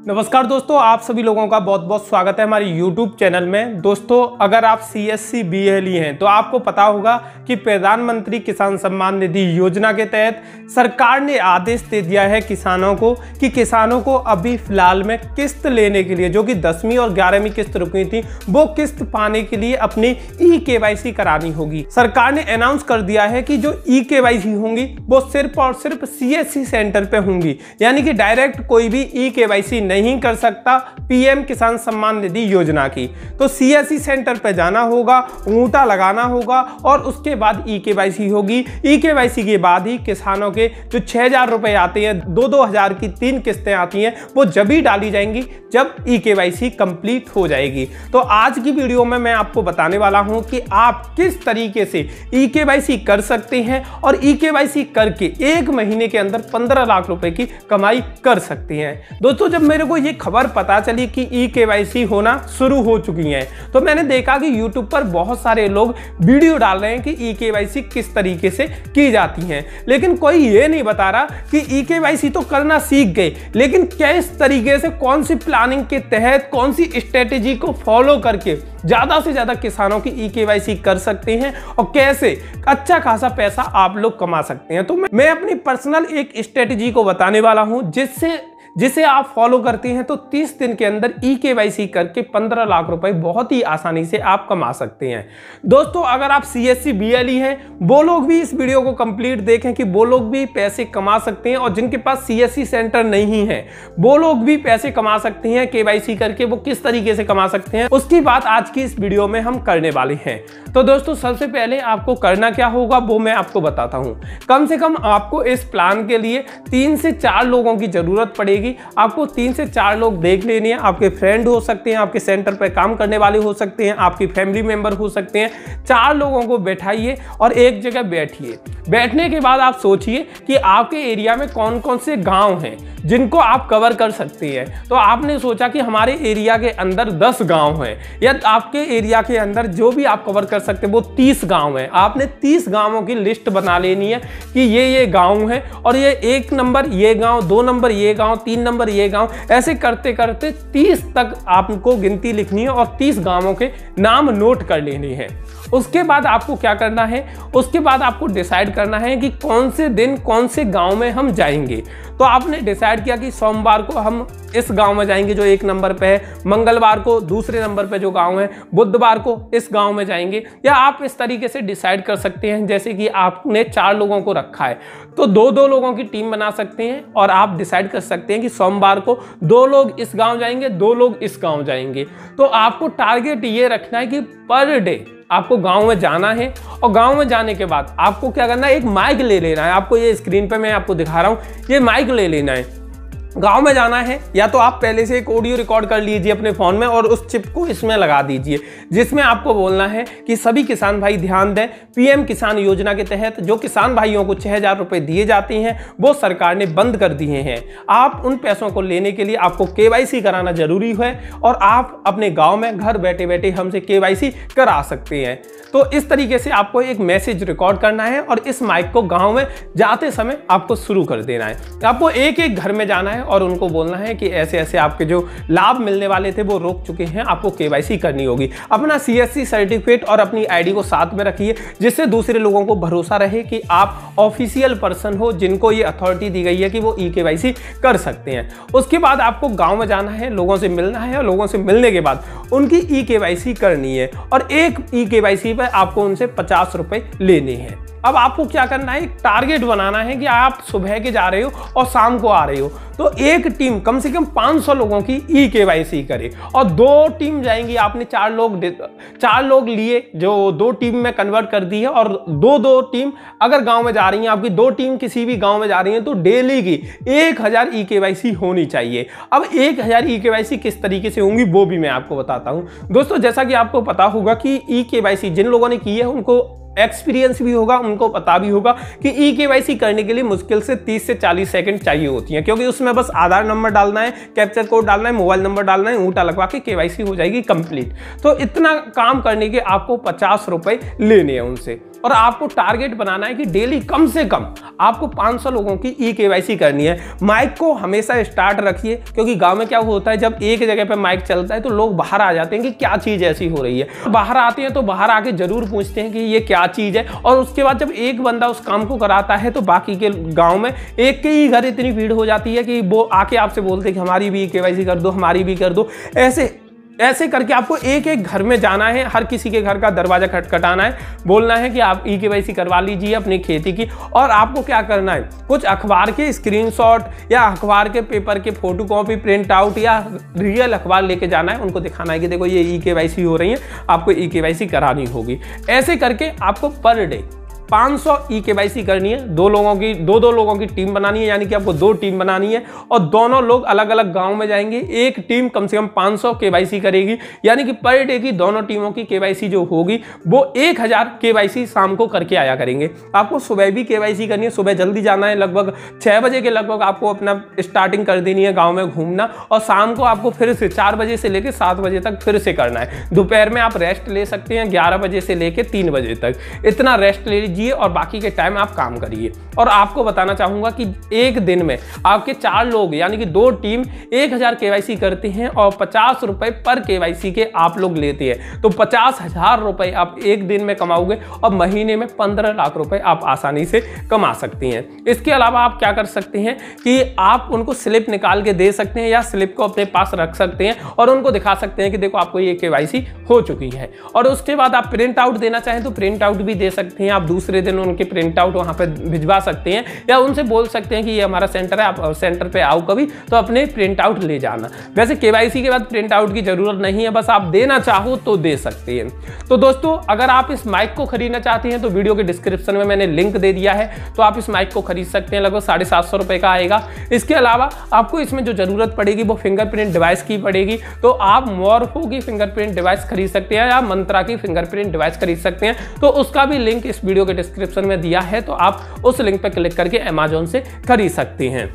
नमस्कार दोस्तों, आप सभी लोगों का बहुत बहुत स्वागत है हमारे YouTube चैनल में। दोस्तों, अगर आप CSC BLE हैं तो आपको पता होगा कि प्रधानमंत्री किसान सम्मान निधि योजना के तहत सरकार ने आदेश दे दिया है किसानों को कि किसानों को अभी फिलहाल में किस्त लेने के लिए, जो कि 10वीं और 11वीं किस्त रुकी थी, वो किस्त पाने के लिए अपनी eKYC करानी होगी। सरकार ने अनाउंस कर दिया है कि जो eKYC होंगी वो सिर्फ और सिर्फ CSC सेंटर पे होंगी, यानी कि डायरेक्ट कोई भी eKYC नहीं कर सकता PM किसान सम्मान निधि योजना की। तो CSC सेंटर पे जाना होगा, ऊँटा लगाना होगा और उसके बाद eKYC होगी। eKYC के बाद ही किसानों के जो 6,000 रुपए आते हैं, 2-2 की 3 किस्तें आती हैं, वो जब ही डाली जाएंगी जब eKYC कंप्लीट हो जाएगी। तो आज की वीडियो में मैं आपको बताने वाला हूं कि आप किस तरीके से eKYC कर सकते हैं और eKYC करके 1 महीने के अंदर 15 लाख रुपए की कमाई कर सकते हैं। दोस्तों, जब मेरे को ये खबर पता चली कि eKYC होना शुरू हो चुकी है तो मैंने देखा कि YouTube पर बहुत सारे लोग वीडियो डाल रहे हैं कि eKYC किस तरीके से की जाती है, लेकिन कोई ये नहीं बता रहा कि eKYC तो करना सीख गए, लेकिन किस तरीके से, कौन सी प्लानिंग के तहत, कौन सी स्ट्रेटेजी को फॉलो करके ज्यादा से ज्यादा किसानों की eKYC कर सकते हैं और कैसे अच्छा खासा पैसा आप लोग कमा सकते हैं। तो मैं अपनी पर्सनल एक स्ट्रेटेजी को बताने वाला हूं जिसे आप फॉलो करते हैं तो 30 दिन के अंदर eKYC करके 15 लाख रुपए बहुत ही आसानी से आप कमा सकते हैं। दोस्तों, अगर आप CSC BLE हैं, वो लोग भी इस वीडियो को कंप्लीट देखें कि वो लोग भी पैसे कमा सकते हैं, और जिनके पास CSC सेंटर नहीं है वो लोग भी पैसे कमा सकते हैं KYC करके। वो किस तरीके से कमा सकते हैं उसकी बात आज की इस वीडियो में हम करने वाले हैं। तो दोस्तों, सबसे पहले आपको करना क्या होगा वो मैं आपको बताता हूं। कम से कम आपको इस प्लान के लिए 3 से 4 लोगों की जरूरत पड़ेगी। आपको 3 से 4 लोग देख लेने हैं। आपके फ्रेंड हो सकते हैं, आपके सेंटर पर काम करने वाले हो सकते हैं, आपकी फैमिली मेंबर हो सकते हैं। 4 लोगों को बैठाइए और एक जगह बैठिए। बैठने के बाद आप सोचिए कि आपके एरिया में कौन कौन से गांव हैं जिनको आप कवर कर सकते हैं। तो आपने सोचा कि हमारे एरिया के अंदर 10 गांव हैं, या आपके एरिया के अंदर जो भी आप कवर कर सकते हैं वो 30 गांव हैं। आपने 30 गांवों की लिस्ट बना लेनी है कि ये गांव है और ये 1 नंबर ये गांव, 2 नंबर ये गांव, 3 नंबर ये गांव, ऐसे करते करते 30 तक आपको गिनती लिखनी है और 30 गांवों के नाम नोट कर लेने हैं। उसके बाद आपको क्या करना है, उसके बाद आपको डिसाइड करना है कि कौन से दिन कौन से गांव में हम जाएंगे। तो आपने डिसाइड किया कि सोमवार को हम इस गांव में जाएंगे जो 1 नंबर पे है, मंगलवार को दूसरे नंबर पे जो गांव है, बुधवार को इस गांव में जाएंगे। या आप इस तरीके से डिसाइड कर सकते हैं, जैसे कि आपने 4 लोगों को रखा है तो 2-2 लोगों की टीम बना सकते हैं और आप डिसाइड कर सकते हैं कि सोमवार को 2 लोग इस गांव जाएंगे, 2 लोग इस गांव जाएंगे। तो आपको टारगेट ये रखना है कि पर डे आपको गांव में जाना है, और गांव में जाने के बाद आपको क्या करना है, एक माइक ले लेना है। आपको ये स्क्रीन पे मैं आपको दिखा रहा हूं, ये माइक ले लेना है। गांव में जाना है, या तो आप पहले से एक ऑडियो रिकॉर्ड कर लीजिए अपने फोन में और उस चिप को इसमें लगा दीजिए, जिसमें आपको बोलना है कि सभी किसान भाई ध्यान दें, PM किसान योजना के तहत जो किसान भाइयों को 6,000 रुपए दिए जाते हैं वो सरकार ने बंद कर दिए हैं। आप उन पैसों को लेने के लिए आपको KYC कराना जरूरी है और आप अपने गाँव में घर बैठे बैठे हमसे KYC करा सकते हैं। तो इस तरीके से आपको एक मैसेज रिकॉर्ड करना है और इस माइक को गाँव में जाते समय आपको शुरू कर देना है। आपको एक एक घर में जाना है और उनको बोलना है कि ऐसे ऐसे आपके जो लाभ मिलने वाले थे वो रोक चुके हैं, आपको KYC करनी होगी। अपना CSC सर्टिफिकेट और अपनी ID को साथ में रखिए, जिससे दूसरे लोगों को भरोसा रहे कि आप ऑफिशियल पर्सन हो जिनको ये अथॉरिटी दी गई है कि वो eKYC कर सकते हैं। उसके बाद आपको गांव में जाना है, लोगों से मिलना है और लोगों से मिलने के बाद उनकी eKYC करनी है और एक eKYC पर आपको उनसे 50 रुपए लेने हैं। अब आपको क्या करना है, एक टारगेट बनाना है कि आप सुबह के जा रहे हो और शाम को आ रहे हो, तो एक टीम कम से कम 500 लोगों की eKYC करे और 2 टीम जाएंगी। आपने 4 लोग लिए जो 2 टीम में कन्वर्ट कर दी है, और 2-2 टीम अगर गांव में जा रही हैं, आपकी 2 टीम किसी भी गांव में जा रही हैं तो डेली की 1000 eKYC होनी चाहिए। अब 1000 eKYC किस तरीके से होंगी वो भी मैं आपको बताता हूं। दोस्तों, जैसा कि आपको पता होगा कि eKYC जिन लोगों ने की है उनको एक्सपीरियंस भी होगा, उनको पता भी होगा कि eKYC करने के लिए मुश्किल से 30 से 40 सेकंड चाहिए होती हैं, क्योंकि उसमें बस आधार नंबर डालना है, कैप्चर कोड डालना है, मोबाइल नंबर डालना है, ऊँटा लगवा के KYC हो जाएगी कंप्लीट। तो इतना काम करने के आपको 50 रुपए लेने हैं उनसे। और आपको टारगेट बनाना है कि डेली कम से कम आपको 500 लोगों की ई-केवाईसी करनी है। माइक को हमेशा स्टार्ट रखिए, क्योंकि गांव में क्या होता है, जब एक जगह पे माइक चलता है तो लोग बाहर आ जाते हैं कि क्या चीज ऐसी हो रही है। बाहर आते हैं तो बाहर आके जरूर पूछते हैं कि ये क्या चीज है, और उसके बाद जब एक बंदा उस काम को कराता है तो बाकी के गाँव में एक के ही घर इतनी भीड़ हो जाती है कि वो आके आपसे बोलते हैं कि हमारी भी ई-केवाईसी कर दो, हमारी भी कर दो। ऐसे करके आपको एक एक घर में जाना है, हर किसी के घर का दरवाजा खटखटाना है, बोलना है कि आप ई-केवाईसी करवा लीजिए अपनी खेती की। और आपको क्या करना है, कुछ अखबार के स्क्रीनशॉट या अखबार के पेपर के फोटोकॉपी प्रिंट आउट या रियल अखबार लेके जाना है, उनको दिखाना है कि देखो ये ई-केवाईसी हो रही है, आपको ई-केवाईसी करानी होगी। ऐसे करके आपको पर डे 500 ई-केवाईसी करनी है। दो लोगों की टीम बनानी है, यानी कि आपको 2 टीम बनानी है और दोनों लोग अलग अलग गांव में जाएंगे। एक टीम कम से कम 500 केवाईसी करेगी, यानी कि पर डे की दोनों टीमों की केवाईसी जो होगी वो 1000 केवाईसी शाम को करके आया करेंगे। आपको सुबह भी केवाईसी करनी है, सुबह जल्दी जाना है, लगभग 6 बजे के लगभग आपको अपना स्टार्टिंग कर देनी है गाँव में घूमना, और शाम को आपको फिर से 4 बजे से लेकर 7 बजे तक फिर से करना है। दोपहर में आप रेस्ट ले सकते हैं 11 बजे से लेकर 3 बजे तक, इतना रेस्ट ले लीजिए और बाकी के टाइम आप काम करिए। और आपको बताना चाहूंगा कि एक दिन में आपके 4 लोग यानी कि 2 टीम 1000 केवाईसी करते हैं और 50 रुपए पर केवाईसी के आप लोग लेते हैं, तो 50,000 रुपए आप एक दिन में कमाओगे और महीने में 15 लाख रुपए आप आसानी से कमा सकती हैं। इसके अलावा आप क्या कर सकते हैं कि आप उनको स्लिप निकाल के दे सकते हैं या स्लिप को अपने पास रख सकते हैं और उनको दिखा सकते हैं कि देखो आपको ये केवाईसी हो चुकी है। और उसके बाद आप प्रिंट आउट देना चाहें तो प्रिंट आउट भी दे सकते हैं। आप दूसरे दिन उनके प्रिंट आउट वहां पे भिजवा सकते हैं या उनसे बोल सकते हैं कि ये हमारा सेंटर है, आप सेंटर पे आओ कभी तो अपने प्रिंट आउट ले जाना। वैसे केवाईसी के बाद प्रिंट आउट की जरूरत नहीं है, बस आप देना चाहो तो दे सकते हैं। तो दोस्तों अगर आप इस माइक को खरीदना चाहते हैं तो वीडियो के डिस्क्रिप्शन में मैंने लिंक दे दिया है, तो आप इस माइक को खरीद सकते हैं। लगभग 750 रुपए का आएगा। इसके अलावा आपको इसमें जो जरूरत पड़ेगी वो फिंगरप्रिंट डिवाइस की पड़ेगी, तो आप मॉर्फो की फिंगरप्रिंट डिवाइस खरीद सकते हैं या मंत्रा की फिंगरप्रिंट डिवाइस खरीद सकते हैं। तो उसका भी लिंक इस वीडियो के डिस्क्रिप्शन में दिया है, तो आप उस लिंक पर क्लिक करके अमेज़न से खरीद सकते हैं।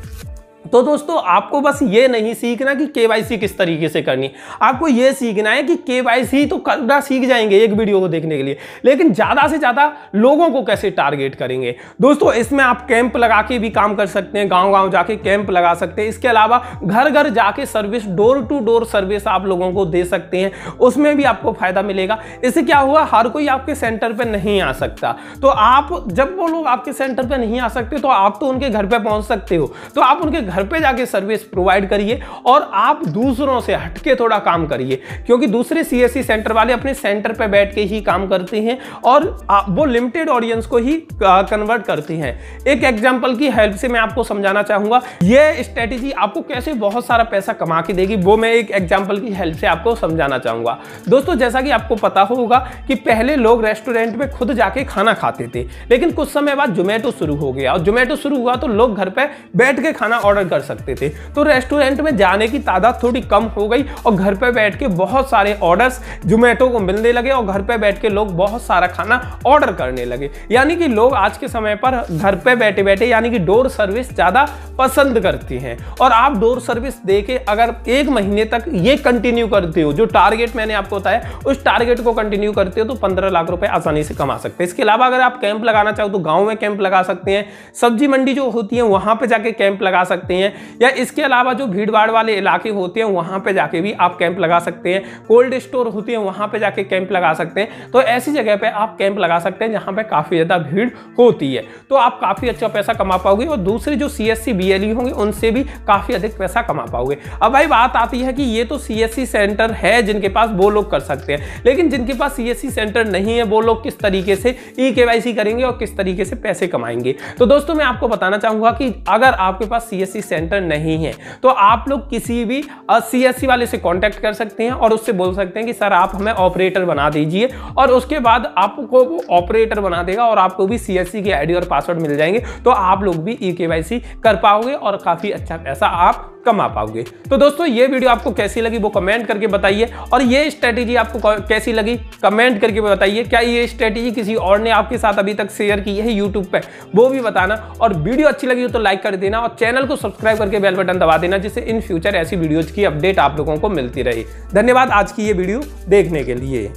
तो दोस्तों आपको बस ये नहीं सीखना कि केवाईसी किस तरीके से करनी, आपको ये सीखना है कि केवाईसी तो करना सीख जाएंगे एक वीडियो को देखने के लिए, लेकिन ज्यादा से ज्यादा लोगों को कैसे टारगेट करेंगे। दोस्तों इसमें आप कैंप लगा के भी काम कर सकते हैं, गांव गांव जाके कैंप लगा सकते हैं। इसके अलावा घर घर जाके service, door to door service आप लोगों को दे सकते हैं, उसमें भी आपको फायदा मिलेगा। इससे क्या हुआ, हर कोई आपके सेंटर पे नहीं आ सकता, तो आप जब वो लोग आपके सेंटर पे नहीं आ सकते तो आप तो उनके घर पे पहुंच सकते हो, तो आप उनके घर पे जाके सर्विस प्रोवाइड करिए और आप दूसरों से हटके थोड़ा काम करिए, क्योंकि दूसरे सीएससी सेंटर वाले अपने सेंटर पे बैठ के ही काम करते हैं और वो लिमिटेड ऑडियंस को ही कन्वर्ट करते हैं। एक एग्जांपल की हेल्प से मैं आपको समझाना चाहूंगा, ये स्ट्रेटेजी आपको कैसे बहुत सारा पैसा कमा के देगी, वो मैं एक एग्जांपल की हेल्प से आपको समझाना चाहूंगा। दोस्तों जैसा कि आपको पता होगा कि पहले लोग रेस्टोरेंट में खुद जाके खाना खाते थे, लेकिन कुछ समय बाद जोमेटो शुरू हो गया और जोमेटो शुरू हुआ तो लोग घर पे बैठ के खाना ऑर्डर कर सकते थे, तो रेस्टोरेंट में जाने की तादाद थोड़ी कम हो गई और घर पे बैठ के बहुत सारे ऑर्डर्स जोमेटो को मिलने लगे और घर पे बैठ के लोग बहुत सारा खाना ऑर्डर करने लगे। यानी कि लोग आज के समय पर घर पे बैठे बैठे यानी कि डोर सर्विस ज्यादा पसंद करते हैं। और आप डोर सर्विस देके अगर 1 महीने तक ये कंटिन्यू करते हो, जो टारगेट मैंने आपको बताया उस टारगेट को कंटिन्यू करते हो, तो 15 लाख रुपए आसानी से कमा सकते हैं। इसके अलावा अगर आप कैंप लगाना चाहो तो गांव में कैंप लगा सकते हैं, सब्जी मंडी जो होती है वहां पे जाके कैंप लगा सकते हैं, या इसके अलावा जो भीड़ भाड़ वाले इलाके होते हैं वहां पे जाके भी आप कैंप लगा सकते हैं। कोल्ड स्टोर होती है वहां पे जाके कैंप लगा सकते हैं। तो ऐसी जगह पे आप कैंप लगा सकते हैं जहां पे काफी ज्यादा भीड़ होती है, तो आप काफी अच्छा पैसा कमा पाओगे और दूसरे जो सीएससी बीएलई होंगे उनसे भी काफी अधिक पैसा कमा पाओगे। अब भाई बात आती है कि ये तो सीएससी सेंटर है जिनके पास, वो लोग कर सकते हैं, लेकिन जिनके पास सीएससी सेंटर नहीं है वो लोग किस तरीके से ई-केवाईसी करेंगे और किस तरीके से पैसे कमाएंगे। तो दोस्तों मैं आपको बताना चाहूंगा कि अगर आपके पास सीएससी सेंटर नहीं है तो आप लोग किसी भी सीएससी वाले से कांटेक्ट कर सकते हैं और उससे बोल सकते हैं कि सर आप हमें ऑपरेटर बना दीजिए, और उसके बाद आपको वो ऑपरेटर बना देगा और आपको भी सीएससी की आईडी और पासवर्ड मिल जाएंगे, तो आप लोग भी ई-केवाईसी कर पाओगे और काफी अच्छा पैसा आप कमा पाओगे। तो दोस्तों ये वीडियो आपको कैसी लगी वो कमेंट करके बताइए, और ये स्ट्रेटेजी आपको कैसी लगी कमेंट करके बताइए। क्या ये स्ट्रेटेजी किसी और ने आपके साथ अभी तक शेयर की है यूट्यूब पे, वो भी बताना। और वीडियो अच्छी लगी हो तो लाइक कर देना और चैनल को सब्सक्राइब करके बेल बटन दबा देना, जिससे इन फ्यूचर ऐसी वीडियोज की अपडेट आप लोगों को मिलती रहे। धन्यवाद आज की ये वीडियो देखने के लिए।